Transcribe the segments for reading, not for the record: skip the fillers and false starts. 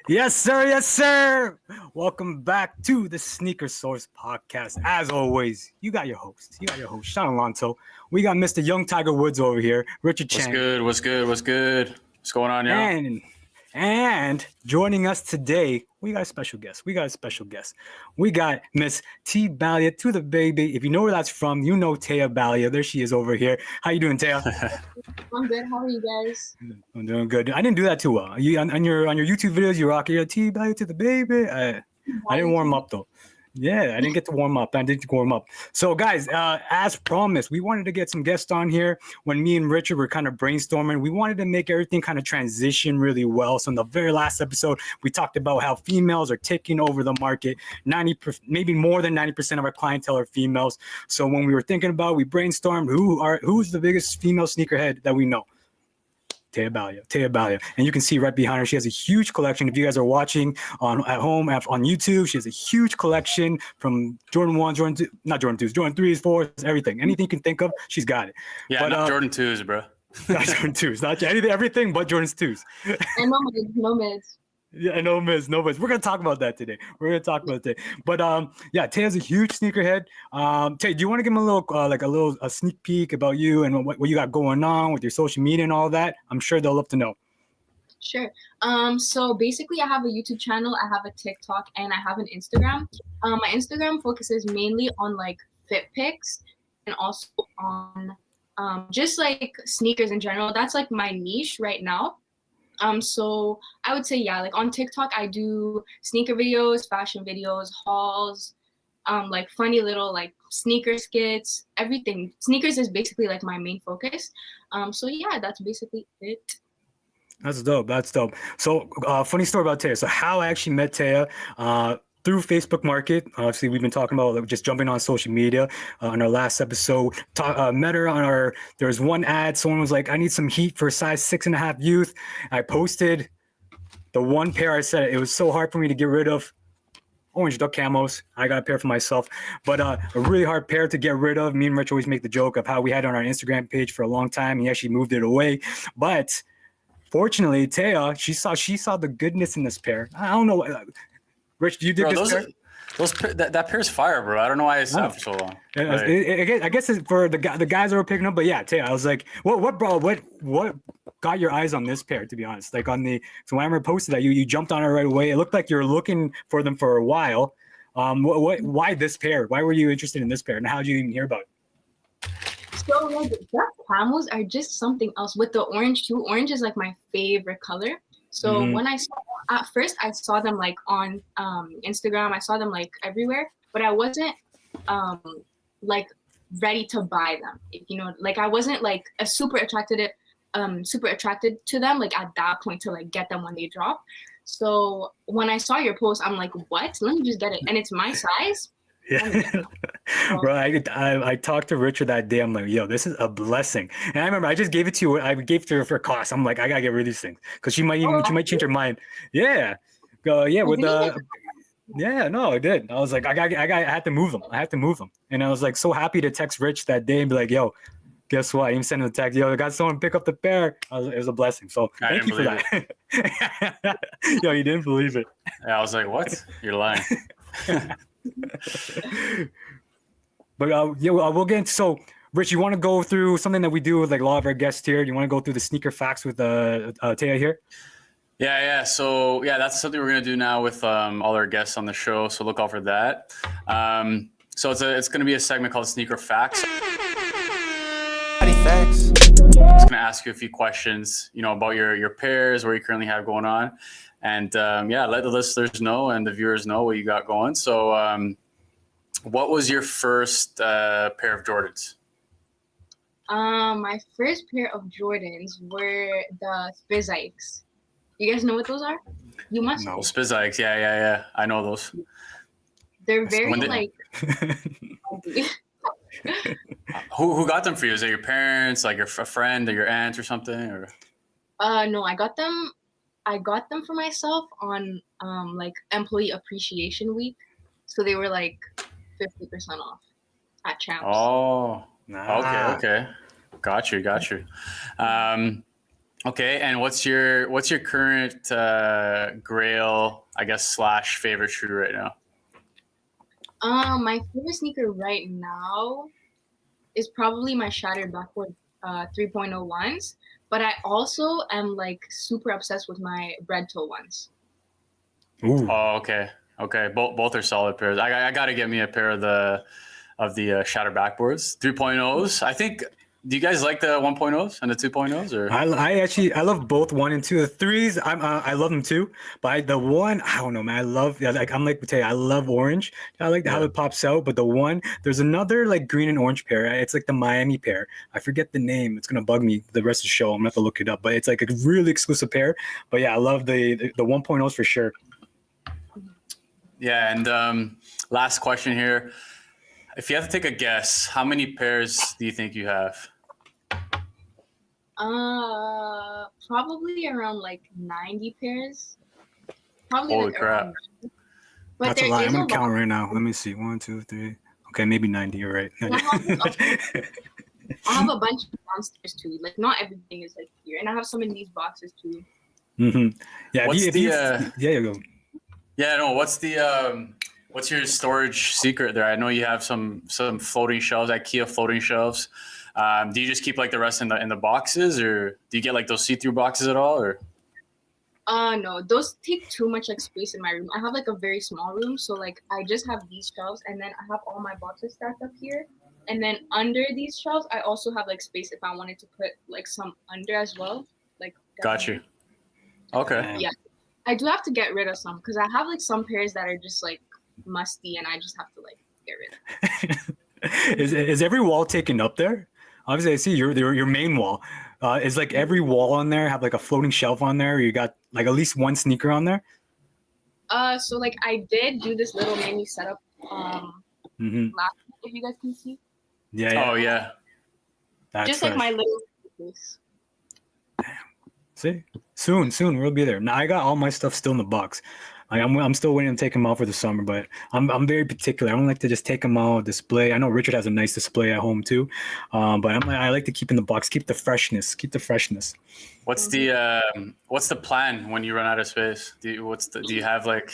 Yes, sir. Yes, sir. Welcome back to the Sneaker Source podcast. As always, you got your host. Sean Alonso. We got Mr. Young Tiger Woods over here, Richard What's Chang. good? What's good? What's good? What's going on, y'all? And joining us today, we got a special guest. We got Miss T Balia to the baby. If you know where that's from, you know Teya Balia. There she is over here. How you doing, Teya? I'm good. How are you guys? I'm doing good. I didn't do that too well. You on your YouTube videos, you rock your T Balia to the baby. I didn't warm up though. Yeah, I didn't get to warm up. So, guys, as promised, we wanted to get some guests on here. When me and Richard were kind of brainstorming, we wanted to make everything kind of transition really well. So, in the very last episode, we talked about how females are taking over the market. Maybe more than 90% of our clientele are females. So, when we were thinking about, we brainstormed who's the biggest female sneakerhead that we know. Teya Balia. And you can see right behind her, she has a huge collection. If you guys are watching at home on YouTube, she has a huge collection from Jordan 1, Jordan 2, not Jordan 2s, Jordan 3s, 4s, everything. Anything you can think of, she's got it. Yeah, not Jordan 2s, bro. Not Jordan 2s, not anything, everything but Jordan's 2s. And no mids. Yeah, no miss. We're gonna talk about that today. But yeah, Taya's a huge sneakerhead. Tay, do you want to give him a little a sneak peek about you and what you got going on with your social media and all that? I'm sure they'll love to know. Sure. So basically, I have a YouTube channel, I have a TikTok, and I have an Instagram. My Instagram focuses mainly on like fit pics and also on just like sneakers in general. That's like my niche right now. So I would say, yeah, like on TikTok, I do sneaker videos, fashion videos, hauls, like funny little like sneaker skits, everything. Sneakers is basically like my main focus. So yeah, that's basically it. That's dope. So funny story about Teya. So how I actually met Teya, through Facebook Market. Obviously, we've been talking about just jumping on social media. On our last episode, met her on our. There was one ad. Someone was like, "I need some heat for size 6.5 youth." I posted the one pair. I said it was so hard for me to get rid of. Orange duck camos. I got a pair for myself, but a really hard pair to get rid of. Me and Rich always make the joke of how we had it on our Instagram page for a long time. He actually moved it away, but fortunately, Teya, she saw the goodness in this pair. I don't know. Rich, do you dig this pair? That pair's fire, bro. I don't know why it's out for so long. I guess it's for the guys that were picking up, but yeah, Teya, I was like, what got your eyes on this pair? To be honest, like so when I remember posted that, you jumped on it right away. It looked like you were looking for them for a while. Why this pair? Why were you interested in this pair, and how did you even hear about it? So like duck camos are just something else with the orange too. Orange is like my favorite color. So when I saw them like on Instagram, I saw them like everywhere, but I wasn't like ready to buy them. If you know, like I wasn't like super attracted to them like at that point to like get them when they drop. So when I saw your post, I'm like, what? Let me just get it, and it's my size. Yeah, bro. I talked to Richard that day. I'm like, yo, this is a blessing. And I remember I just gave it to you. I gave it to her for a cost. I'm like, I gotta get rid of these things because she might change her mind. Yeah, yeah. No, I did. I was like, I had to move them. And I was like, so happy to text Rich that day and be like, yo, guess what? I even sent him a text. Yo, I got someone pick up the pair. It was a blessing. So thank you for that. Yo, you didn't believe it. Yeah, I was like, what? You're lying. But we'll get into, so Rich, you want to go through something that we do with like a lot of our guests here? You want to go through the sneaker facts with Teya here? Yeah. So yeah, that's something we're gonna do now with all our guests on the show. So look out for that. So it's gonna be a segment called Sneaker Facts. I'm just gonna ask you a few questions, about your pairs, what you currently have going on, and let the listeners know and the viewers know what you got going. So. What was your first pair of Jordans? My first pair of Jordans were the Spizikes. You guys know what those are? You must know. Spizikes, yeah. I know those. They're very like. Who got them for you? Is it your parents, like a friend, or your aunt, or something? Or? No, I got them. I got them for myself on like Employee Appreciation Week, so they were like 50% off at Champs. Oh, okay. Got you. Okay, and what's your current grail, I guess, slash favorite shoe right now? My favorite sneaker right now is probably my shattered backward 3.0 ones, but I also am like super obsessed with my bread toe ones. Ooh. Oh, okay, okay. Both are solid pairs. I got to get me a pair of the shatter backboards 3.0s. I think. Do you guys like the 1.0s and the 2.0s or? I love both one and two. The threes, I love them too. But the one, I don't know, man. I love, yeah, like I'm like Teya, I love orange. I like how Yeah. it pops out. But the one, there's another like green and orange pair. It's like the Miami pair. I forget the name. It's gonna bug me the rest of the show. I'm gonna have to look it up. But it's like a really exclusive pair. But yeah, I love the 1.0s for sure. Yeah, and last question here. If you have to take a guess, how many pairs do you think you have? Probably around like 90 pairs. Probably Holy like crap. around. But That's a there lie. I'm is a gonna lot. count right now. Let me see. One, two, three. Okay, maybe 90. You're right. And I have a bunch of monsters too. Like not everything is like here, and I have some in these boxes too. Mm-hmm. Yeah, What's yeah, you go. yeah, no, what's your storage secret there? I know you have some floating shelves, IKEA floating shelves. Do you just keep like the rest in the boxes, or do you get like those see-through boxes at all, or? No, those take too much like space in my room. I have like a very small room, so like I just have these shelves, and then I have all my boxes stacked up here. And then under these shelves, I also have like space if I wanted to put like some under as well. Like Got you. Okay. yeah, I do have to get rid of some because I have like some pairs that are just like musty, and I just have to like get rid of. Is every wall taken up there? Obviously, I see your main wall. Is like every wall on there have like a floating shelf on there? Or you got like at least one sneaker on there? So like I did do this little mini setup Mm-hmm. last week, if you guys can see. Yeah, yeah. Oh yeah. That's Just fresh. like my little space. See, soon we'll be there. Now I got all my stuff still in the box. I'm still waiting to take them out for the summer, but I'm very particular. I don't like to just take them out, display. I know Richard has a nice display at home too, but I like to keep in the box, keep the freshness, What's the plan when you run out of space? Do you have like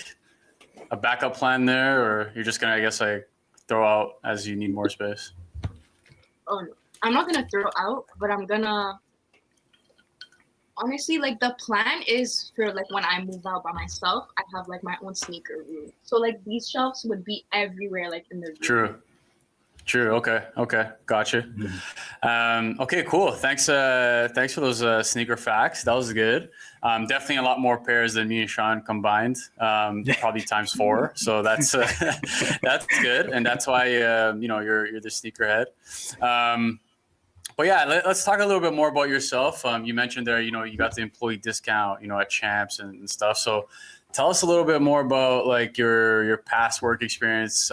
a backup plan there, or you're just gonna, I guess, like throw out as you need more space? Oh no, I'm not gonna throw out, but I'm gonna honestly like the plan is for like when I move out by myself, I have like my own sneaker room. So like these shelves would be everywhere, like in the room. True. Okay. Gotcha. Okay, cool. Thanks for those sneaker facts. That was good. Definitely a lot more pairs than me and Sean combined. Probably times 4. So that's that's good, and that's why you're the sneakerhead. But yeah, let's talk a little bit more about yourself. You mentioned there, you got the employee discount, at Champs and stuff. So tell us a little bit more about like your past work experience.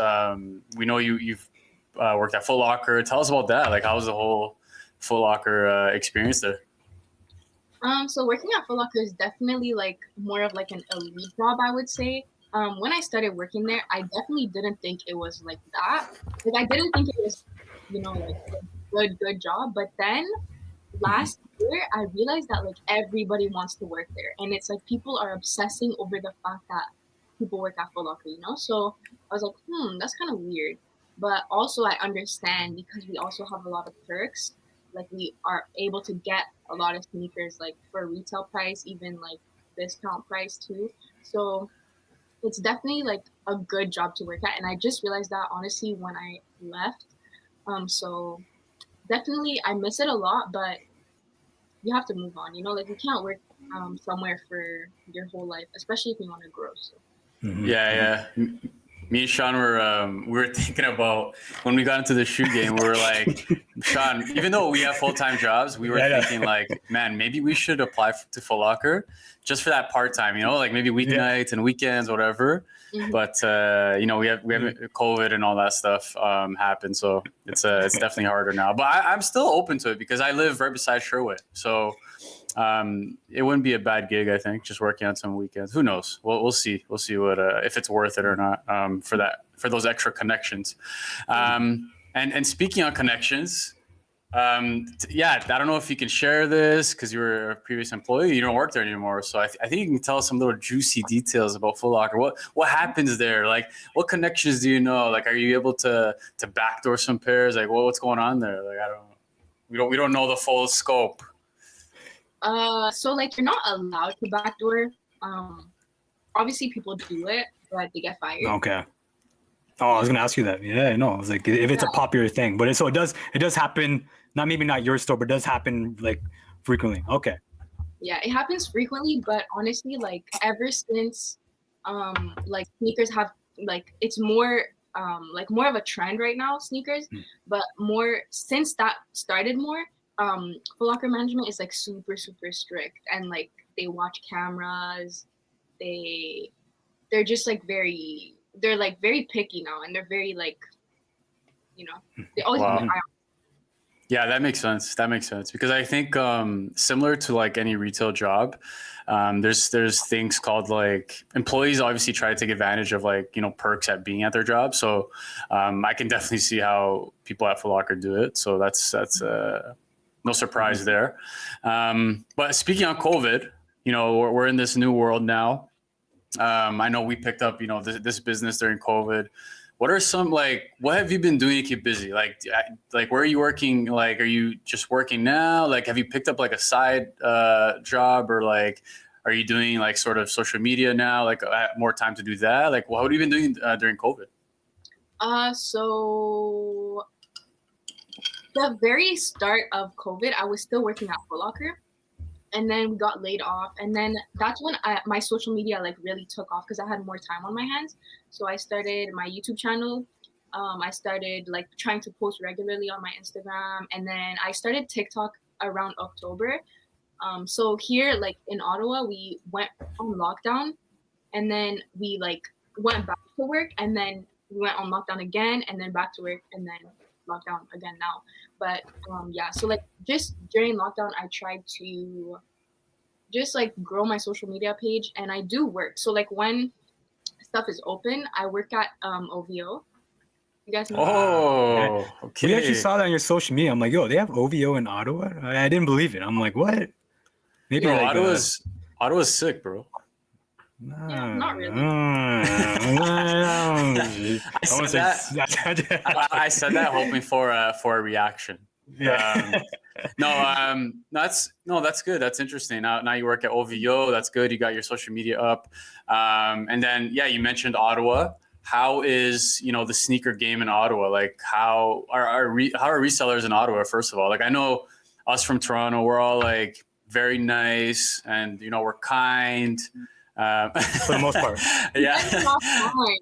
We know you've worked at Foot Locker. Tell us about that. Like, how was the whole Foot Locker experience there? So working at Foot Locker is definitely like more of like an elite job, I would say. When I started working there, I definitely didn't think it was like that. Like I didn't think it was, like a good job. But then last year, I realized that like everybody wants to work there, and it's like people are obsessing over the fact that people work at Foot Locker. So I was like, that's kind of weird. But also I understand because we also have a lot of perks. Like we are able to get a lot of sneakers like for retail price, even like discount price too. So it's definitely like a good job to work at. And I just realized that honestly when I left. So definitely I miss it a lot, but you have to move on. Like you can't work somewhere for your whole life, especially if you want to grow. So. Yeah. Me and Sean we were thinking about when we got into the shoe game. We were like, Sean, even though we have full-time jobs, we were thinking like, man, maybe we should apply to Foot Locker just for that part-time. Like maybe weeknights and weekends, whatever. Mm-hmm. But we have COVID and all that stuff happen, so it's definitely harder now. But I'm still open to it because I live right beside Sherwood, so. It wouldn't be a bad gig, I think, just working on some weekends. Who knows? We'll see. We'll see what if it's worth it or not for those extra connections. And speaking on connections, Yeah, I don't know if you can share this because you were a previous employee. You don't work there anymore, so I think you can tell us some little juicy details about Foot Locker. What happens there? Like, what connections do you know? Like, are you able to backdoor some pairs? Like, what's going on there? Like, I don't. We don't know the full scope. So like you're not allowed to backdoor. Obviously people do it, but they get fired. Okay. Oh, I was gonna ask you that. Yeah, no, I was like, if it's a popular thing, but it does happen. Maybe not your store, but it does happen like frequently. Okay. Yeah, it happens frequently, but honestly, like ever since, like sneakers have like it's more like more of a trend right now, sneakers, but more since that started more, Foot Locker management is like super strict and like they watch cameras, they're just like they're like very picky now and they're very like, you know, they always have an eye on. Yeah, that makes sense. That makes sense because I think similar to like any retail job, there's things called like employees obviously try to take advantage of like, you know, perks at being at their job. So I can definitely see how people at Foot Locker do it. So that's no surprise there. But speaking on COVID, you know, we're in this new world now. I know we picked up, you know, this business during COVID. What are some what have you been doing to keep busy? Like where are you working? Like, are you just working now? Like, have you picked up like a side job or like, are you doing like sort of social media now? Like more time to do that? Like, what have you been doing during COVID? So the very start of COVID, I was still working at Foot Locker. And then we got laid off. And then that's when my social media like really took off because I had more time on my hands. So I started my YouTube channel. I started like trying to post regularly on my Instagram. And then I started TikTok around October. So here, like in Ottawa, we went on lockdown and then we like went back to work and then we went on lockdown again and then back to work and then lockdown again now. But yeah, so like just during lockdown, I tried to just like grow my social media page and I do work. So like when stuff is open, I work at OVO. You guys know? Oh, okay. We actually saw that on your social media. I'm like, yo, they have OVO in Ottawa? I didn't believe it. I'm like, what? Maybe bro, like Ottawa's sick, bro. Yeah, not really. I said that hoping for a reaction. Yeah. That's good. That's interesting. Now you work at OVO. That's good. You got your social media up, and then yeah, you mentioned Ottawa. How is the sneaker game in Ottawa? Like how are resellers in Ottawa? First of all, like I know us from Toronto, we're all like very nice and we're kind. For the most part. Yeah.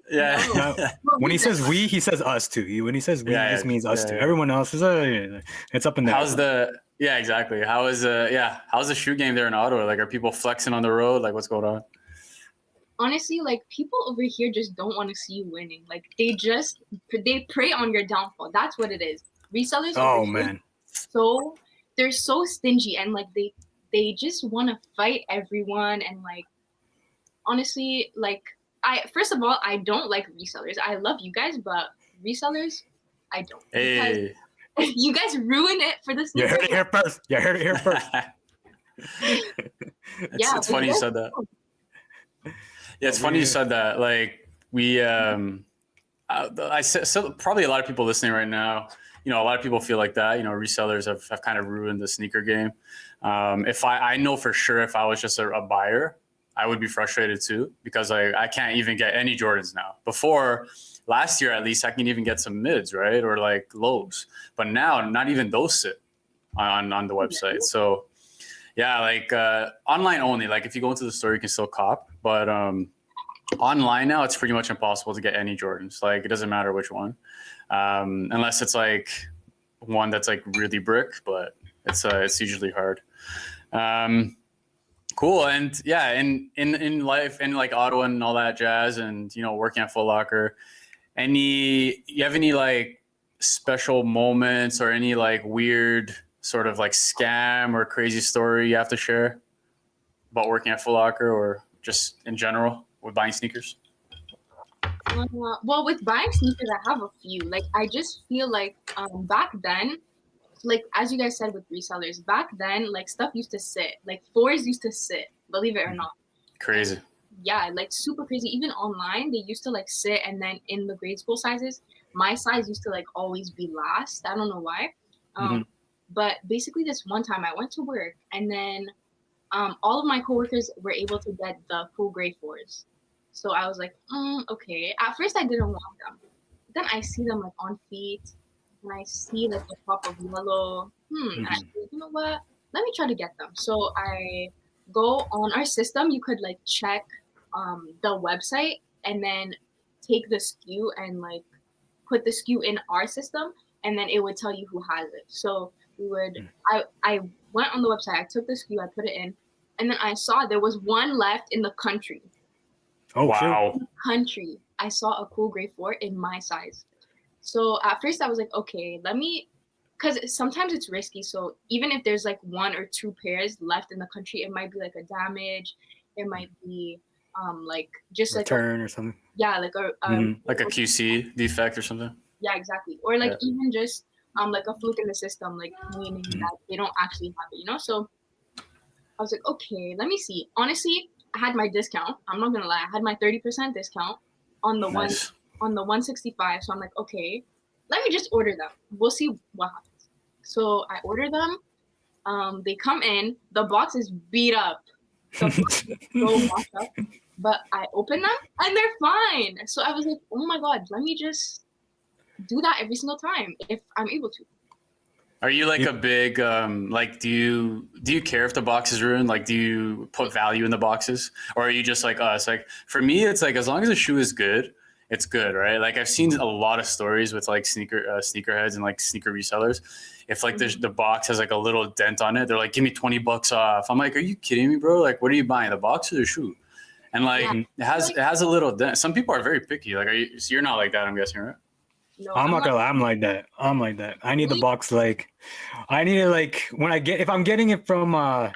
Yeah. No, when he says we, he says us too. When he says we, he just means us too. Everyone else is it's up in there. Exactly. How's the shoe game there in Ottawa? Like, are people flexing on the road? Like, what's going on? Honestly, like people over here just don't want to see you winning. Like they prey on your downfall. That's what it is. Resellers. Oh man. So they're so stingy and like they just want to fight everyone and like. Honestly, like first of all, I don't like resellers. I love you guys, but resellers, I don't. Hey. Because you guys ruin it for this. You heard it here first. It's funny you said that. Yeah, it's funny you said that. Like we, I said, so probably a lot of people listening right now. A lot of people feel like that. Resellers have kind of ruined the sneaker game. If I know for sure, if I was just a buyer, I would be frustrated too because I can't even get any Jordans now. Before last year, at least I can even get some mids, right? Or like lows. But now not even those sit on the website. So yeah, like online only. Like if you go into the store, you can still cop. But online now, it's pretty much impossible to get any Jordans. Like it doesn't matter which one, unless it's like one that's like really brick. But it's usually hard. Cool. And yeah, in life in like Ottawa and all that jazz and, working at Foot Locker, you have any like special moments or any like weird sort of like scam or crazy story you have to share about working at Foot Locker or just in general with buying sneakers? Well, with buying sneakers, I have a few. Like, I just feel like back then, like as you guys said with resellers, back then, like stuff used to sit. Like fours used to sit, believe it or not. Crazy. Yeah, like super crazy. Even online, they used to like sit, and then in the grade school sizes, my size used to like always be last. I don't know why. But basically, this one time I went to work, and then all of my coworkers were able to get the full grade fours. So I was like, okay. At first, I didn't want them. Then I see them like on feet, and I see like the pop of yellow. And I think, you know what? Let me try to get them. So I go on our system. You could like check the website and then take the SKU and like put the SKU in our system, and then it would tell you who has it. So we would. I went on the website. I took the SKU. I put it in, and then I saw there was one left in the country. Oh wow! Shoot. Country. I saw a cool grade 4 in my size. So at first I was like, okay, let me, because sometimes it's risky. So even if there's like 1 or 2 pairs left in the country, it might be like a damage. It might be like just like return or something. Yeah, like a like a QC defect or something. Yeah, exactly. Or like even just like a fluke in the system, like meaning that they don't actually have it, you know? So I was like, okay, let me see. Honestly, I had my discount. I'm not gonna lie, I had my 30% discount on the Nice. on the 165. So I'm like, okay, let me just order them. We'll see what happens. So I order them. They come in. The box is beat up. The box is so washed up. But I open them and they're fine. So I was like, oh my god, let me just do that every single time if I'm able to. Are you like a big like do you care if the box is ruined? Like do you put value in the boxes? Or are you just like us? Like for me it's like as long as the shoe is good, it's good, right? Like I've seen a lot of stories with like sneakerheads and like sneaker resellers. If like the box has like a little dent on it, they're like, give me $20 off. I'm like, are you kidding me, bro? Like what are you buying? The box or the shoe? And like it has a little dent. Some people are very picky. Like so you're not like that, I'm guessing, right? No, I'm not gonna lie, I'm like that. I need the box like I need it like when if I'm getting it from I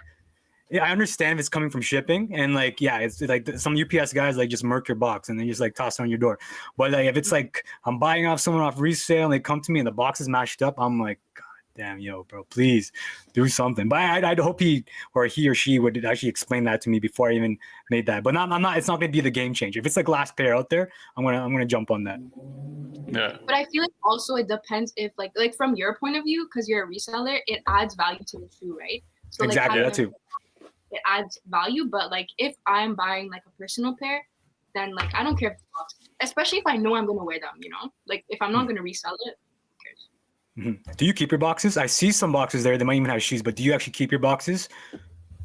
understand if it's coming from shipping and like it's like some UPS guys like just murk your box and then just like toss it on your door. But like if it's like I'm buying off someone off resale and they come to me and the box is mashed up, I'm like, God damn, yo, bro, please do something. But I'd hope he or she would actually explain that to me before I even made that. But I'm not. It's not gonna be the game changer. If it's like last pair out there, I'm gonna jump on that. Yeah. But I feel like also it depends if like from your point of view, because you're a reseller, it adds value to the shoe, right? So exactly, like, that too. It adds value, but like if I'm buying like a personal pair, then like I don't care if it's box, especially if I know I'm gonna wear them, you know? Like if I'm not gonna resell it, who cares? Do you keep your boxes? I see some boxes there. They might even have shoes, but do you actually keep your boxes?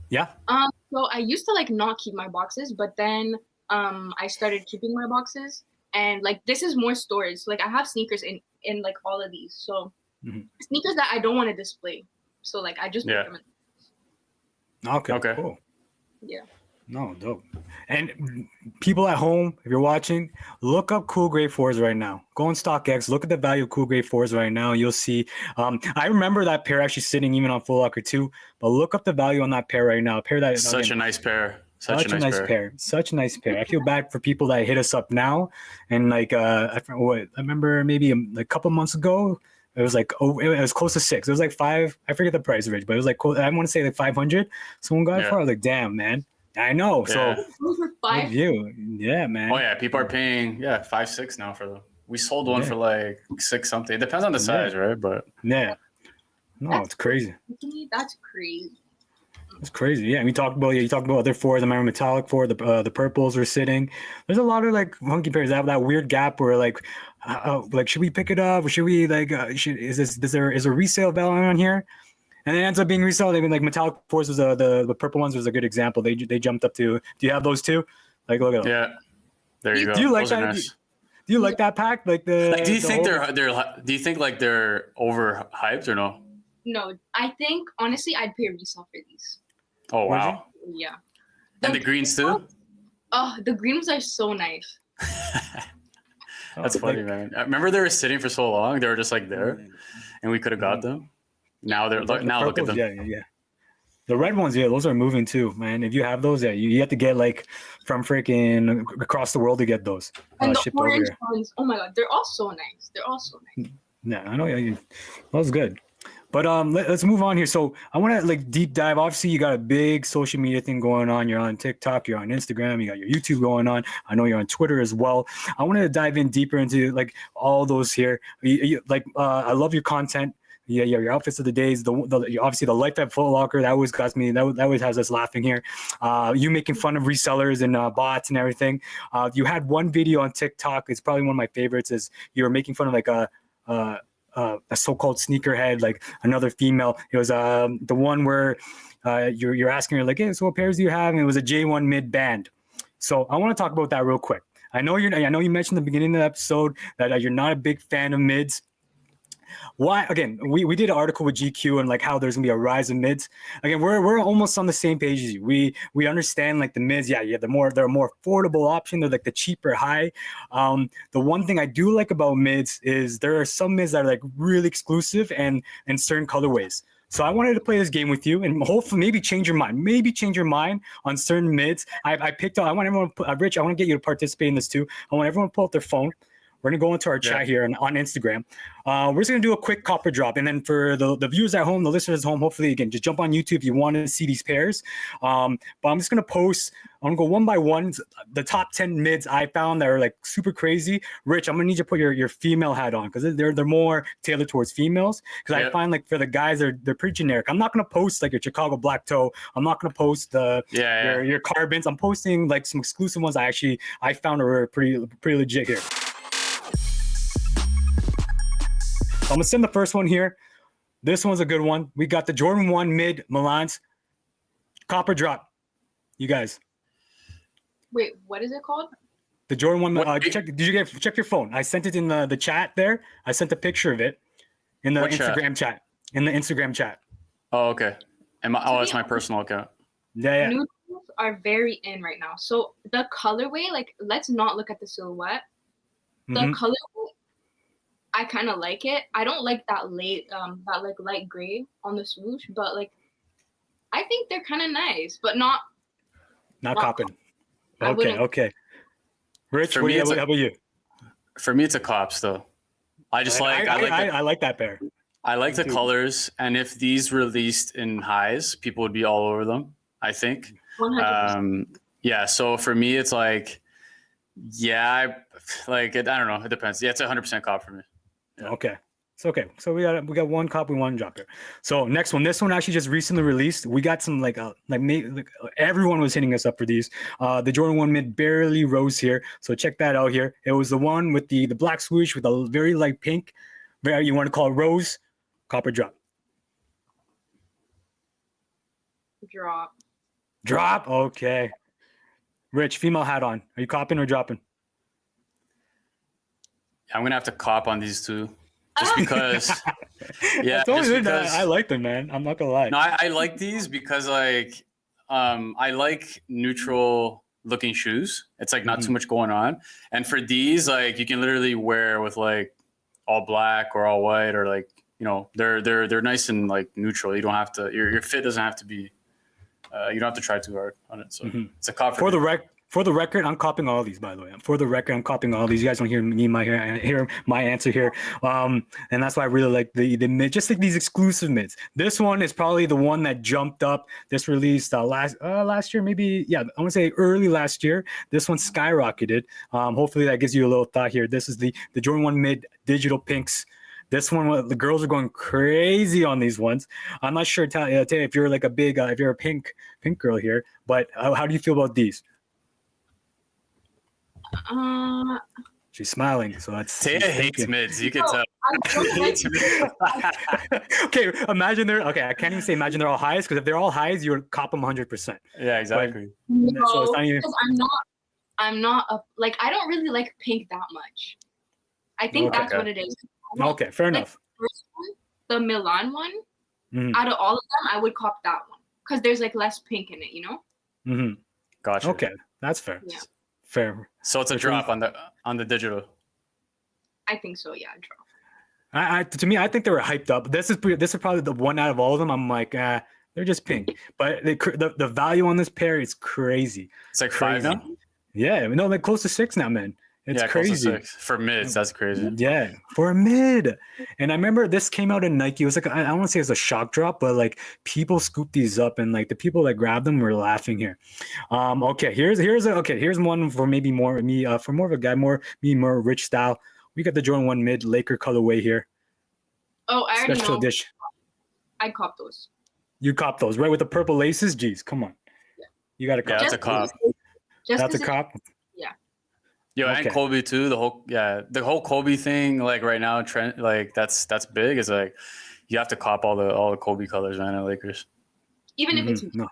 Yeah. So I used to like not keep my boxes, but then I started keeping my boxes. And like this is more storage. Like I have sneakers in like all of these. So sneakers that I don't want to display. So like I just put them in. Okay. Cool. Yeah. No, dope. And people at home, if you're watching, look up cool grade 4s right now. Go on StockX, look at the value of cool grade 4s right now. You'll see. I remember that pair actually sitting even on Foot Locker too. But look up the value on that pair right now. A pair that such a nice pair. Such a nice pair. Such a nice pair. I feel bad for people that hit us up now. And like I remember maybe a couple months ago, it was like it was close to 6. It was like 5. I forget the price, Rich, but it was like I want to say like 500. Someone got it for. I was like, damn, man. I know. Yeah. So good view. Yeah, man. Oh yeah, people are paying 5-6 now for them. We sold one for like 6 something. It depends on the size, right? But no, it's crazy. That's crazy. It's crazy. Yeah, we talked about you talked about other 4s. I remember metallic 4. The purples were sitting. There's a lot of like funky pairs. That weird gap where like should we pick it up? Or should we like is there a resale value on here? And it ends up being resale. I mean, like metallic 4s was the purple ones was a good example. They jumped up to. Do you have those too? Like look at them. Yeah, there you go. Do you like those that? nice. Do you like that pack? Like the. Like, do you think they're Do you think like they're overhyped or no? No, I think honestly I'd pay a resale for these. Oh wow. Yeah. And the greens too? Oh, the greens are so nice. That's funny, man. I remember they were sitting for so long. They were just like there, and we could have got them. Now they're now look at them. Yeah. The red ones, those are moving too, man. If you have those, you have to get like from freaking across the world to get those. And the orange ones, oh my god, they're all so nice. They're all so nice. Yeah, I know. That was good. But let's move on here. So I want to like deep dive. Obviously, you got a big social media thing going on. You're on TikTok, you're on Instagram, you got your YouTube going on. I know you're on Twitter as well. I want to dive in deeper into like all those here. I love your content. Yeah, your outfits of the days. Obviously the life at Foot Locker, that always got me. That always has us laughing here. You making fun of resellers and bots and everything. You had one video on TikTok. It's probably one of my favorites. Is you were making fun of like a so-called sneakerhead, like another female. It was the one where you're asking her like, hey, so what pairs do you have? And it was a J1 mid band. So I want to talk about that real quick. I know you mentioned at the beginning of the episode that you're not a big fan of mids. Why? Again, we did an article with GQ and like how there's gonna be a rise of mids. Again, we're almost on the same page as you. We understand like the mids. Yeah, they're a more affordable option. They're like the cheaper high. The one thing I do like about mids is there are some mids that are like really exclusive and certain colorways. So I wanted to play this game with you and hopefully maybe change your mind. Maybe change your mind on certain mids. I picked up. I want everyone. Rich, I want to get you to participate in this too. I want everyone to pull up their phone. We're going to go into our chat here on Instagram. We're just going to do a quick copper drop. And then for the viewers at home, the listeners at home, hopefully, again, just jump on YouTube if you want to see these pairs. But I'm just going to post. I'm going to go one by one. The top 10 mids I found that are like super crazy. Rich, I'm going to need you to put your female hat on because they're more tailored towards females. Because I find like for the guys, they're pretty generic. I'm not going to post like your Chicago Black Toe. I'm not going to post your Carbons. I'm posting like some exclusive ones I found are pretty legit here. I'm gonna send the first one here. This one's a good one. We got the Jordan 1 mid Milans copper drop. You guys. Wait, what is it called? The Jordan 1. Check your phone? I sent it in the chat there. I sent a picture of it in the Instagram chat. In the Instagram chat. Oh, okay. It's my personal account. Yeah. Neutrals are very in right now. So the colorway, like, let's not look at the silhouette. The colorway, I kind of like it. I don't like that light gray on the swoosh, but like, I think they're kind of nice, but not copping. Okay. Rich, how about you? For me, it's a cop still. I like that pair. I like the colors, and if these released in highs, people would be all over them, I think. 100%. Yeah, so for me, it's like, I don't know. It depends. Yeah, it's 100% cop for me. Yeah. Okay. It's okay. So we got one copy, one drop here. So next one. This one actually just recently released. We got some everyone was hitting us up for these. The Jordan 1 mid barely rose here. So check that out here. It was the one with the black swoosh with a very light pink. You want to call it rose, copper drop. Drop. Okay. Rich, female hat on. Are you copping or dropping? I'm gonna have to cop on these two, just because. I like them, man. I'm not gonna lie. No, I like these because I like neutral looking shoes. It's like not too much going on, and for these, like you can literally wear with like all black or all white or like they're nice and like neutral. You don't have to. Your fit doesn't have to be. You don't have to try too hard on it. So it's a cop For the record, I'm copying all these, by the way. For the record, I'm copying all these. You guys don't hear my answer here. And that's why I really like the mid, just like these exclusive mids. This one is probably the one that jumped up. This released last year, maybe. Yeah, I want to say early last year. This one skyrocketed. Hopefully that gives you a little thought here. This is the Jordan 1 mid digital pinks. This one, the girls are going crazy on these ones. I'm not sure, Teya, if you're like a big, if you're a pink girl here, but how do you feel about these? She's smiling, so that's Teya hates mids. You can tell. Okay, imagine I can't even say imagine they're all highs, because if they're all highs, you would cop them 100%. Yeah, exactly. No, so it's not even... I'm not I don't really like pink that much. I think that's what it is. Okay, fair enough. The first one, the Milan one, out of all of them, I would cop that one because there's like less pink in it, Gotcha. Okay, that's fair. Yeah. Fair. So it's a drop on the digital. I think so. Yeah, drop. To me, I think they were hyped up. This is probably the one out of all of them. I'm like, they're just pink, but the value on this pair is crazy. It's like crazy. 5 now. Yeah, no, like close to 6 now, man. It's Yeah, close to crazy. 6 for mids. That's crazy. Yeah, for a mid. And I remember this came out in Nike. It was like I don't want to say it's a shock drop, but like people scooped these up, and like the people that grabbed them were laughing here. Okay, here's one for maybe more me for more of a guy, more rich style. We got the Jordan 1 mid Laker colorway here. Oh, I already Special know. edition. I'd cop those. You cop those, right? With the purple laces? Jeez, come on. Yeah. You got to Yeah, cop. that's a cop. That's a cop? Yeah. Yo, Okay. and Kobe too. The whole Kobe thing, like right now, trend, like that's big. It's like you have to cop all the Kobe colors, man, at Lakers. Even if it's No.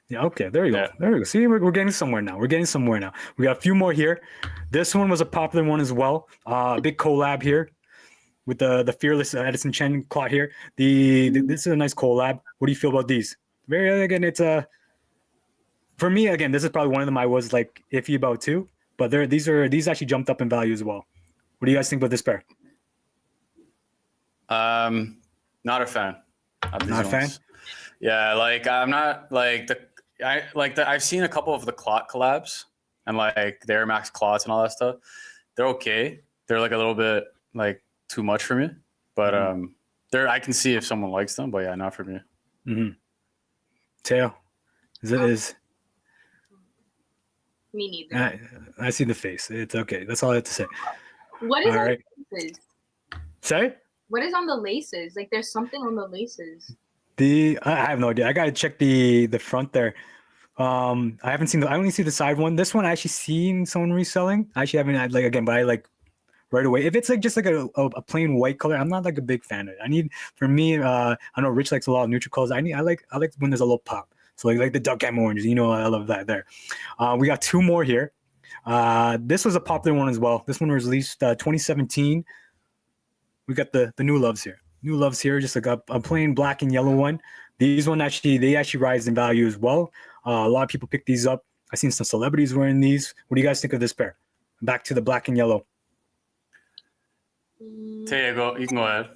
Yeah, okay, there you go. Yeah. There you go. See, we're getting somewhere now. We got a few more here. This one was a popular one as well. Big collab here with the fearless Edison Chen clot here. This is a nice collab. What do you feel about these? Very again, it's for me again. This is probably one of them I was like iffy about too. But these actually jumped up in value as well. What do you guys think about this pair? Not a fan. Of these Not a fan? ones. Yeah, like I'm not like I've seen a couple of the clot collabs and like the Air Max clots and all that stuff. They're okay. They're like a little bit like too much for me. But I can see if someone likes them, but yeah, not for me. Mm-hmm. Teya, is me neither. I see the face. It's okay. That's all I have to say. What is All on right. the laces? Sorry? What is on the laces? Like there's something on the laces. I have no idea. I gotta check the front there. I haven't seen I only see the side one. This one I actually seen someone reselling. I actually haven't had like again, but I like right away. If it's like just like a plain white color, I'm not like a big fan of it. I need for me, I know Rich likes a lot of neutral colors. I like when there's a little pop. So like the duck cam oranges, I love that there. We got two more here. This was a popular one as well. This one was released 2017. We got the new loves here. New loves here, just like a plain black and yellow one. These one they actually rise in value as well. A lot of people pick these up. I've seen some celebrities wearing these. What do you guys think of this pair? Back to the black and yellow. Teya, you can go ahead.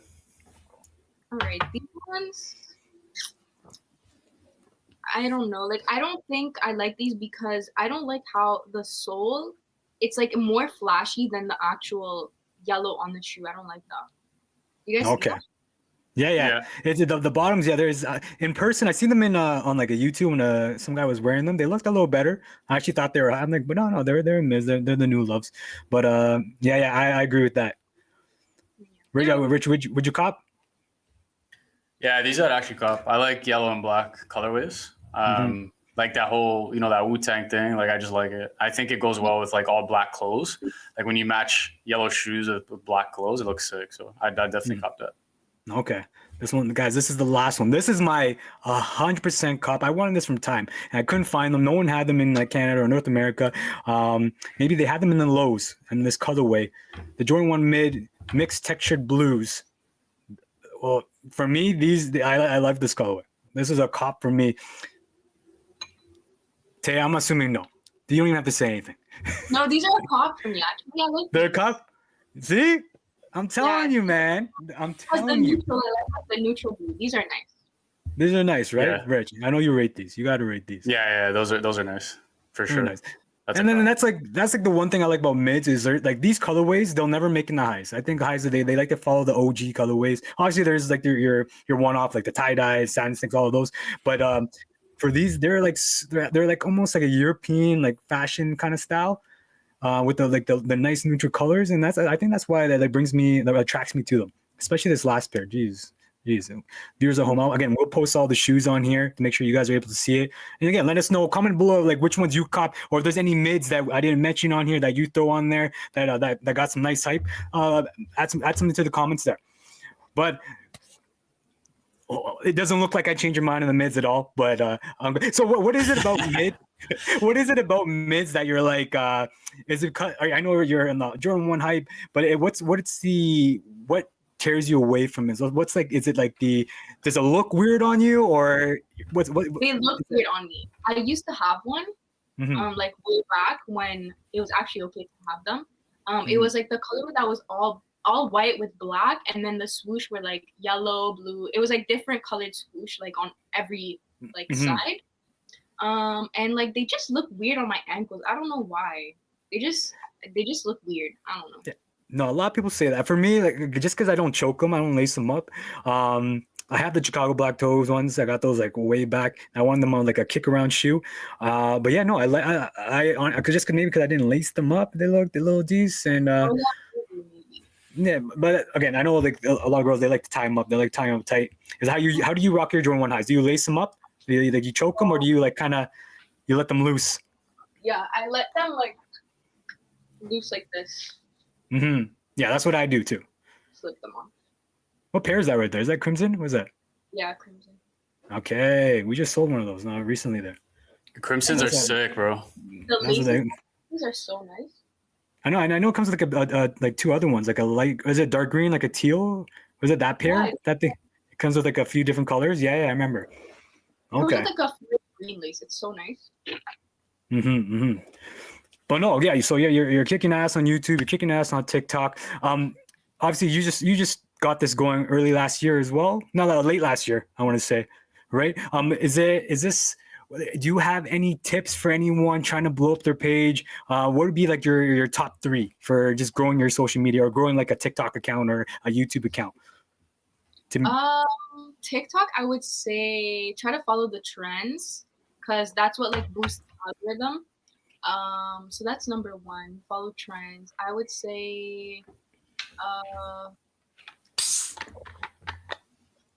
All right, these ones. I don't know. Like, I don't think I like these because I don't like how the sole, it's like more flashy than the actual yellow on the shoe. I don't like that. You guys see Okay. that? Yeah. It's the bottoms. Yeah, there's in person. I seen them in on like a YouTube when some guy was wearing them. They looked a little better. I actually thought they were. I'm like, but no, they're mids. They're the new loves. But yeah, I agree with that. Rich, would you cop? Yeah, these are actually cop. I like yellow and black colorways. Like that whole, that Wu-Tang thing. Like I just like it. I think it goes well with like all black clothes. Like when you match yellow shoes with black clothes, it looks sick. So I definitely cop that. Okay. This one, guys, this is the last one. This is my 100% cop. I wanted this from Time, and I couldn't find them. No one had them in like Canada or North America. Maybe they had them in the Lowe's in this colorway. The Jordan 1 mid mixed textured blues. Well, for me, I like this colorway. This is a cop for me. Tay, I'm assuming no. You don't even have to say anything. No, these are a cop for me. Actually, I like They're a cop? See? I'm telling you, man. I'm telling you. I like the neutral blue. These are nice. These are nice, right? Yeah. Rich, I know you rate these. You got to rate these. Yeah, those are nice for sure. Nice. That's like the one thing I like about mids is they're like these colorways, they'll never make in the highs. I think highs they like to follow the OG colorways. Obviously, there's like your one off like the tie dye, satin sticks, all of those. But for these, they're like almost like a European like fashion kind of style. With the nice neutral colors, and I think that's why that attracts me to them, especially this last pair. Jeez. Viewers at home, again, we'll post all the shoes on here to make sure you guys are able to see it. And again, let us know, comment below like which ones you cop, or if there's any mids that I didn't mention on here that you throw on there that got some nice hype. Add something to the comments there. But it doesn't look like I changed your mind in the mids at all. But so what is it about mid? What is it about mids that you're like? Is it? I know you're in the Jordan 1 hype, but what tears you away from it? What's like? Is it like does it look weird on you, or what? They look weird on me. I used to have one, like way back when it was actually okay to have them. It was like the color that was all white with black, and then the swoosh were like yellow, blue. It was like different colored swoosh, like on every side. And like they just look weird on my ankles. I don't know why. They just look weird. I don't know. Yeah. No, a lot of people say that. For me, like just because I don't choke them, I don't lace them up. I have the Chicago Black Toes ones. I got those like way back. I wanted them on like a kick around shoe. But yeah, no, I could just maybe because I didn't lace them up. They look a little decent. Oh, yeah, maybe. Yeah, but again, I know like a lot of girls they like to tie them up. They like tying them up tight. Is how do you rock your Jordan 1 highs? Do you lace them up? Do you, like you choke them, or do you like kind of you let them loose? Yeah, I let them like loose like this. Mm-hmm. Yeah, that's what I do too. Slip them on. What pair is that right there? Is that crimson? What is that? Yeah, crimson. Okay, we just sold one of those recently there. Crimsons are sick, bro. The That's what they- laces are so nice. I know, and I know it comes with like a like two other ones, like a light. Is it dark green, like a teal? Was it that pair? Yeah. That thing? It comes with like a few different colors. Yeah, I remember. It was Okay. like a green lace. It's so nice. But no, yeah. So yeah, you're kicking ass on YouTube. You're kicking ass on TikTok. Obviously you just got this going early last year as well. No, late last year, I want to say, right? Do you have any tips for anyone trying to blow up their page? What would be like your top 3 for just growing your social media or growing like a TikTok account or a YouTube account? TikTok, I would say try to follow the trends because that's what like boosts the algorithm. So that's number 1. Follow trends. I would say,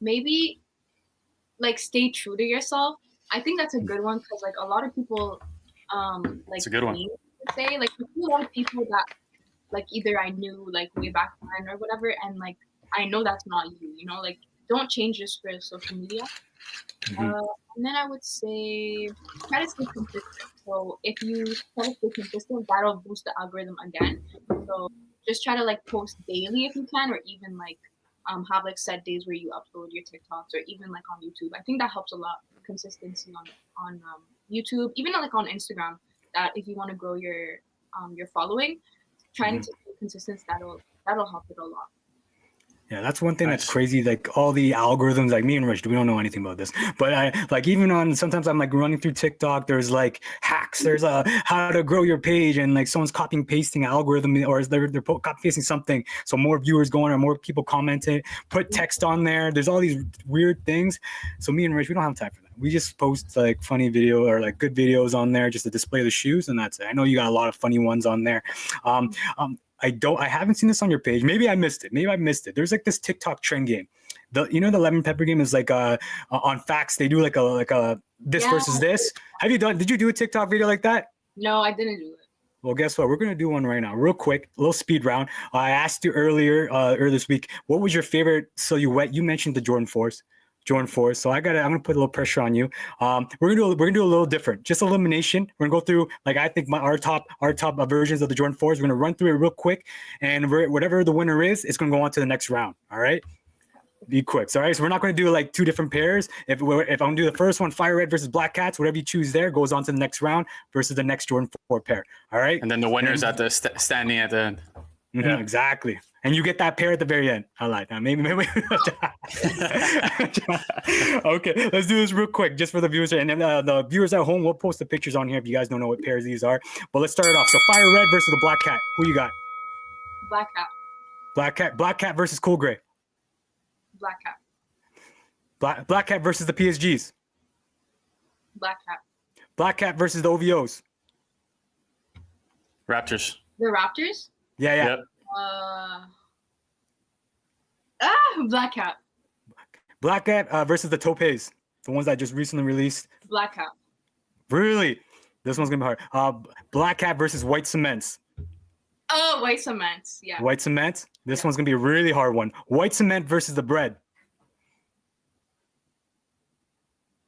maybe like stay true to yourself. I think that's a good one because like a lot of people, like It's a good one. say like a lot of people that like either I knew like way back when or whatever, and like I know that's not you. You know, like don't change this for social media. And then I would say try to stay consistent. So if you try to stay consistent, that'll boost the algorithm again. So just try to like post daily if you can, or even like have like set days where you upload your TikToks, or even like on YouTube. I think that helps a lot. Consistency on YouTube, even like on Instagram. That if you want to grow your following, trying to be consistent, that'll help it a lot. Yeah, that's one thing that's crazy. Like all the algorithms, like me and Rich, we don't know anything about this, but I like even on sometimes I'm like running through TikTok. There's like hacks. There's how to grow your page, and like someone's copying pasting algorithm, or they're copy pasting something, so more viewers go on or more people comment it. Put text on there. There's all these weird things. So me and Rich, we don't have time for that. We just post like funny video or like good videos on there just to display the shoes, and that's it. I know you got a lot of funny ones on there. I haven't seen this on your page. Maybe I missed it. There's like this TikTok trend game. The lemon pepper game is like on facts. They do like a this versus this. Did you do a TikTok video like that? No, I didn't do it. Well, guess what? We're gonna do one right now, real quick, a little speed round. I asked you earlier this week, what was your favorite silhouette? You mentioned the Jordan 4s. So I'm gonna put a little pressure on you. We're gonna do a little different, just elimination. We're gonna go through like I think our top versions of the Jordan 4s. We're gonna run through it real quick, and whatever the winner is, it's gonna go on to the next round. All right, be quick. All right, so we're not gonna do like 2 different pairs. If I'm gonna do the first one, Fire Red versus Black Cats, whatever you choose there goes on to the next round versus the next Jordan 4 pair. All right, And then the winner's at the standing at the end. Yeah, exactly. And you get that pair at the very end. I like that. Maybe. Okay, let's do this real quick, just for the viewers. And then the viewers at home, we'll post the pictures on here if you guys don't know what pairs these are. But let's start it off. So Fire Red versus the Black Cat. Who you got? Black Cat. Black Cat versus Cool Gray. Black Cat. Black Cat versus the PSGs. Black Cat. Black Cat versus the OVOs. Raptors. The Raptors. Yeah. Yep. Black Cat. Black Cat versus the Topes, the ones that just recently released. Black Cat. Really? This one's gonna be hard. Black Cat versus White Cements. Oh, White Cements. Yeah. White Cement. This one's gonna be a really hard one. White Cement versus the Bread.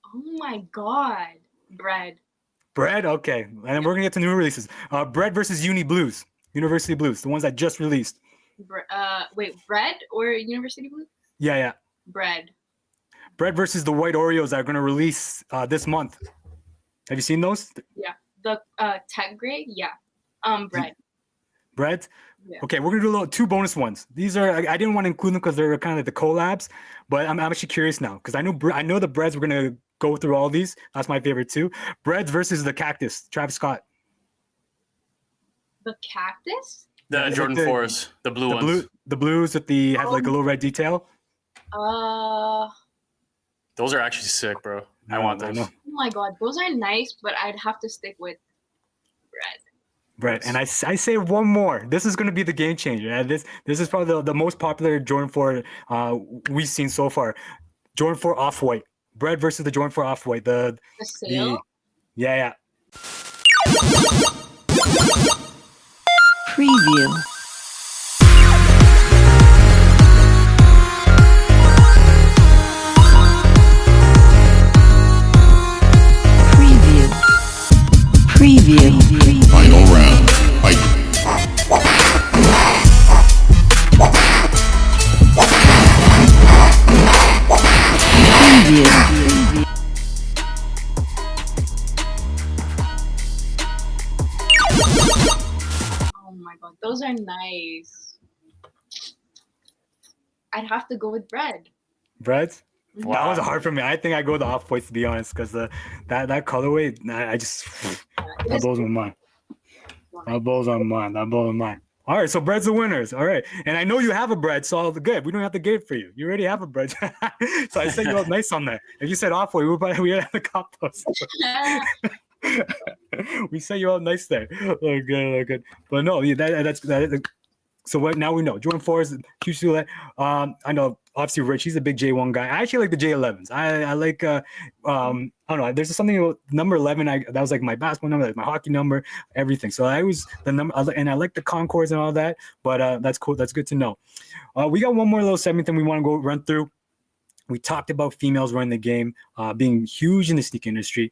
Oh my God. Bread. Okay. And then we're gonna get to new releases. Bread versus University Blues, the ones that just released. Wait, Bread or University Blue? Yeah. Bread. Bread versus the White Oreos that are gonna release this month. Have you seen those? Yeah. The tech grade. Yeah. Bread. Bread. Yeah. Okay, we're gonna do 2 bonus ones. These are I didn't want to include them because they're kind of like the collabs, but I'm actually curious now because I know the Breads. We're gonna go through all these. That's my favorite too. Breads versus the Cactus. Travis Scott. The cactus? The Yeah, Jordan like 4s, the blue ones. the blues with the have like a little red detail. Uh, Those are actually sick, bro. I want I those. know. oh my god, those are nice, but I'd have to stick with red. Right, and I say one more. This is going to be the game changer. And this is probably the most popular Jordan 4 we've seen so far. Jordan 4 off-white. Bread versus the Jordan 4 off-white. The sale? Yeah. Preview. Preview. Final round. Fight. Preview. Oh my god, those are nice. I'd have to go with red. Breads? Mhm. That was hard for me. I think I go the off-whites to be honest, because that colorway, I just that blows my mind. That blows my mind. All right, so bread's the winners. All right, and I know you have a bread, so all good. We don't have to get it for you. You already have a bread, so I set you up nice on that. If you said off-white, we would have to cop those. We set you up nice there. Oh, good. But no, that's. So what? Now we know Jordan 4 is huge silhouette. I know obviously Rich. He's a big J1 guy. I actually like the J11s. I like. I don't know. There's something about number 11. That was like my basketball number, like my hockey number, everything. So I was the number, and I like the Concords and all that. But that's cool. That's good to know. We got one more little segment that we want to go run through. We talked about females running the game, being huge in the sneaker industry.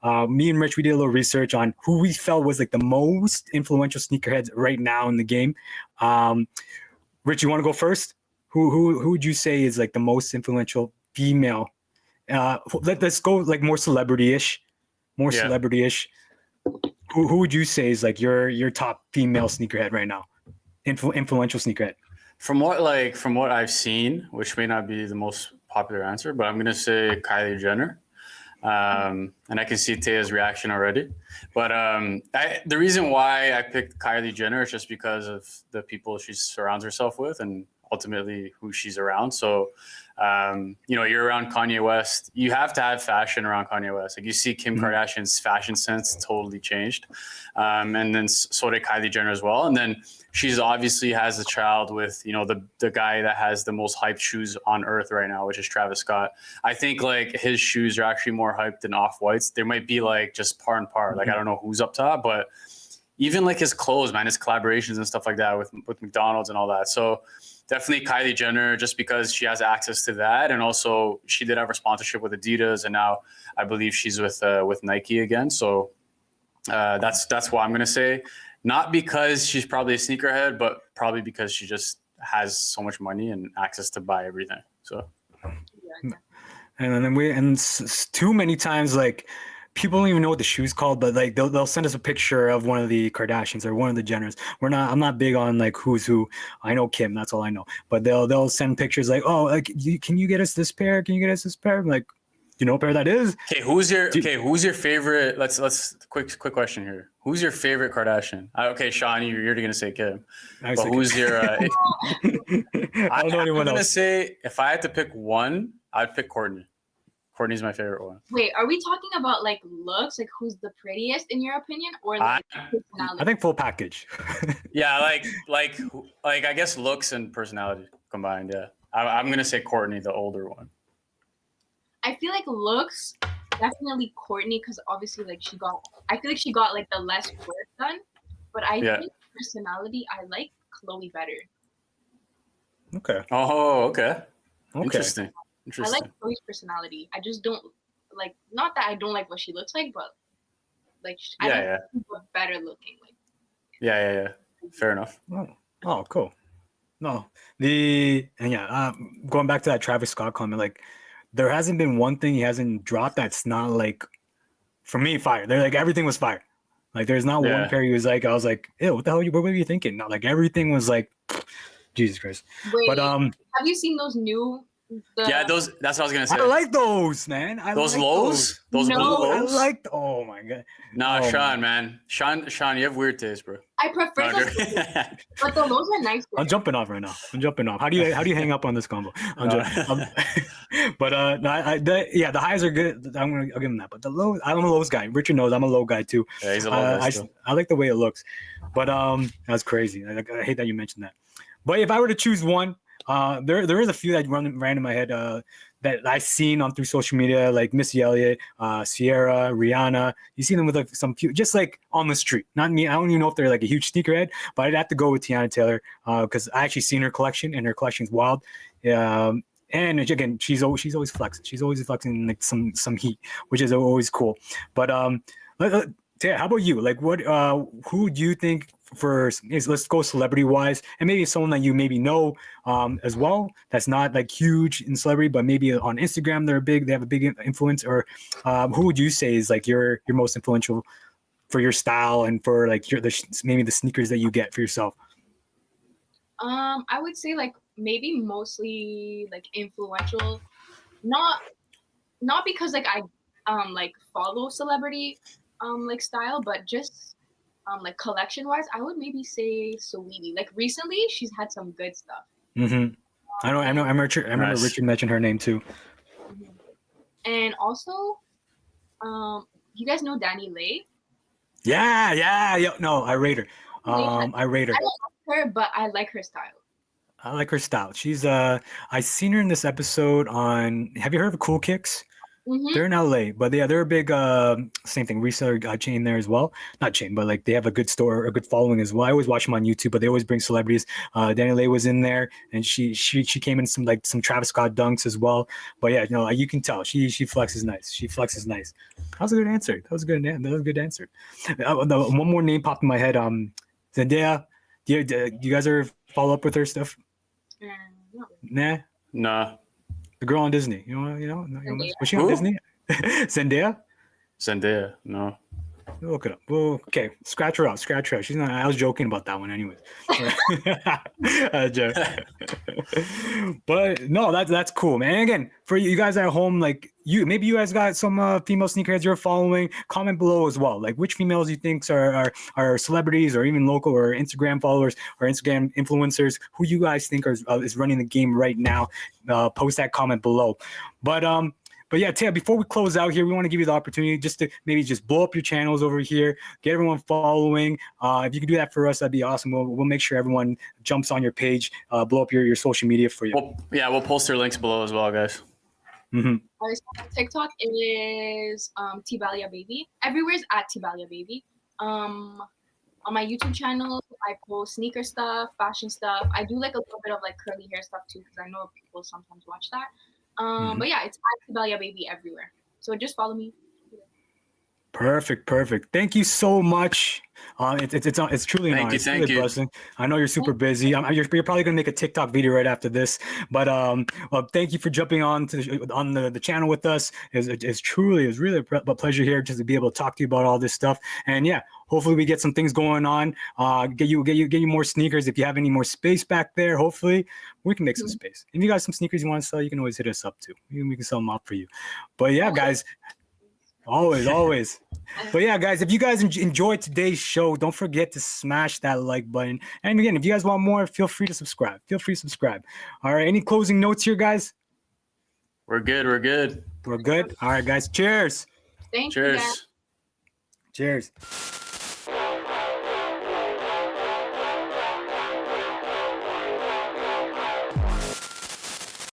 Me and Rich, we did a little research on who we felt was like the most influential sneakerheads right now in the game. Rich, you want to go first? Who would you say is like the most influential female? Let's go like more celebrity-ish. Who would you say is like your top female sneakerhead right now? Influential sneakerhead. From what I've seen, which may not be the most popular answer, but I'm gonna say Kylie Jenner. And I can see Teya's reaction already. But the reason why I picked Kylie Jenner is just because of the people she surrounds herself with and ultimately who she's around. So, you're around Kanye West. You have to have fashion around Kanye West. Like you see Kim Kardashian's fashion sense totally changed. And then so did Kylie Jenner as well. And then she's obviously has a child with, the guy that has the most hyped shoes on earth right now, which is Travis Scott. I think like his shoes are actually more hyped than Off-Whites. There might be like just par and par. Like, I don't know who's up top, but even like his clothes, man, his collaborations and stuff like that with McDonald's and all that. So definitely Kylie Jenner, just because she has access to that. And also she did have a sponsorship with Adidas. And now I believe she's with Nike again. So that's why I'm going to say. Not because she's probably a sneakerhead, but probably because she just has so much money and access to buy everything. So, and then too many times like people don't even know what the shoe's called, but like they'll send us a picture of one of the Kardashians or one of the Jenners. I'm not big on like who's who. I know Kim, that's all I know. But they'll send pictures like, oh, like can you get us this pair? Can you get us this pair? I'm like, you know what pair that is? Okay, who's your favorite? Let's quick question here. Who's your favorite Kardashian? Okay, Sean, you're gonna say Kim. But who's your? I don't know anyone I'm gonna else. say if I had to pick one, I'd pick Courtney. Courtney's my favorite one. Wait, are we talking about like looks, like who's the prettiest in your opinion, or like personality? I think full package. Yeah, like I guess looks and personality combined. Yeah, I'm gonna say Courtney, the older one. I feel like looks definitely Courtney, because obviously like I feel like she got like the less work done, but I think personality I like Chloe better. Okay. Oh, okay. Interesting. I like Chloe's personality. I just don't like, not that I don't like what she looks like, but like I think she's better looking. Like yeah. Fair enough. Oh, cool. No, going back to that Travis Scott comment, like there hasn't been one thing he hasn't dropped that's not like, for me, fire. They're like everything was fire. Like there's not one pair he was like, I was like, ew, what the hell? What were you thinking? Not like everything was like, Jesus Christ. Wait, but have you seen those new Yeah, those. That's what I was gonna say. I like those, man. those like lows. Those No. blue I lows. like. Oh my god. Nah, Oh, Sean, man. Sean, you have weird taste, bro. I prefer No, those, but the lows are nicer. I'm jumping off right now. I'm jumping off. How do you hang up on this combo? No. But no, the highs are good. I'll give him that. But the lows, I'm a lows guy. Richard knows I'm a low guy too. Yeah, he's a low guy I, still. I like the way it looks. But that's crazy. I hate that you mentioned that. But if I were to choose one, there is a few that ran in my head that I've seen on through social media, like Missy Elliott, Sierra, Rihanna. You see them with like some few, just like on the street. Not me. I don't even know if they're like a huge sneakerhead, but I'd have to go with Tiana Taylor because I actually seen her collection and her collection's wild. And again, she's always flexing. She's always flexing like some heat, which is always cool. But Teya, how about you? Like, what? Who do you think let's go celebrity wise, and maybe someone that you maybe know as well that's not like huge in celebrity, but maybe on Instagram they have a big influence. Or who would you say is like your most influential for your style and for like maybe the sneakers that you get for yourself? I would say like maybe mostly like influential, not because like I like follow celebrity like style, but just like collection wise, I would maybe say Saweetie. Like recently, she's had some good stuff. Mm-hmm. I remember Richard mentioned her name too. And also, you guys know Danny Lay? Yeah. No, I rate her. I rate her. I don't like her, but I like her style. I like her style. She's I seen her in this episode on. Have you heard of Cool Kicks? Mm-hmm. They're in LA, but yeah, they're a big same thing reseller chain there as well. Not chain, but like they have a good store, a good following as well. I always watch them on YouTube, but they always bring celebrities. Danny Lay was in there, and she came in some Travis Scott dunks as well. But yeah, no, you can tell she flexes nice. She flexes nice. That was a good answer. That was a good answer. One more name popped in my head. Zendaya. Do you guys ever follow up with her stuff? No. Nah. Nah. The girl on Disney, was she on Disney? Zendaya? Zendaya, no. Look it up. Well, okay, scratch her out. She's not. I was joking about that one, anyways. But no, that's cool, man. And again, for you guys at home, like maybe you guys got some female sneakerheads you're following. Comment below as well, like which females you think are celebrities or even local or Instagram followers or Instagram influencers. Who you guys think is running the game right now? Post that comment below. But yeah, Teya, before we close out here, we want to give you the opportunity just to maybe just blow up your channels over here, get everyone following. If you could do that for us, that'd be awesome. We'll make sure everyone jumps on your page, blow up your social media for you. We'll post their links below as well, guys. Mm-hmm. TikTok is Tibalia Baby. Everywhere's at Tibalia Baby. On my YouTube channel, I post sneaker stuff, fashion stuff. I do like a little bit of like curly hair stuff too, because I know people sometimes watch that. But yeah, it's at Tibalia Baby everywhere. So just follow me. Perfect. Thank you so much. It's truly an honor. It's really a blessing. I know you're super busy. You're probably gonna make a TikTok video right after this. But well, thank you for jumping on the channel with us. It's really a pleasure here just to be able to talk to you about all this stuff. And yeah, hopefully we get some things going on. Get you more sneakers. If you have any more space back there, hopefully we can make some space. If you got some sneakers you want to sell, you can always hit us up too. We can sell them out for you. But yeah, guys. Always. But yeah, guys, if you guys enjoyed today's show, don't forget to smash that like button. And again, if you guys want more, feel free to subscribe. All right, any closing notes here, guys? We're good. All right, guys. Cheers. Thank you. Cheers. Cheers.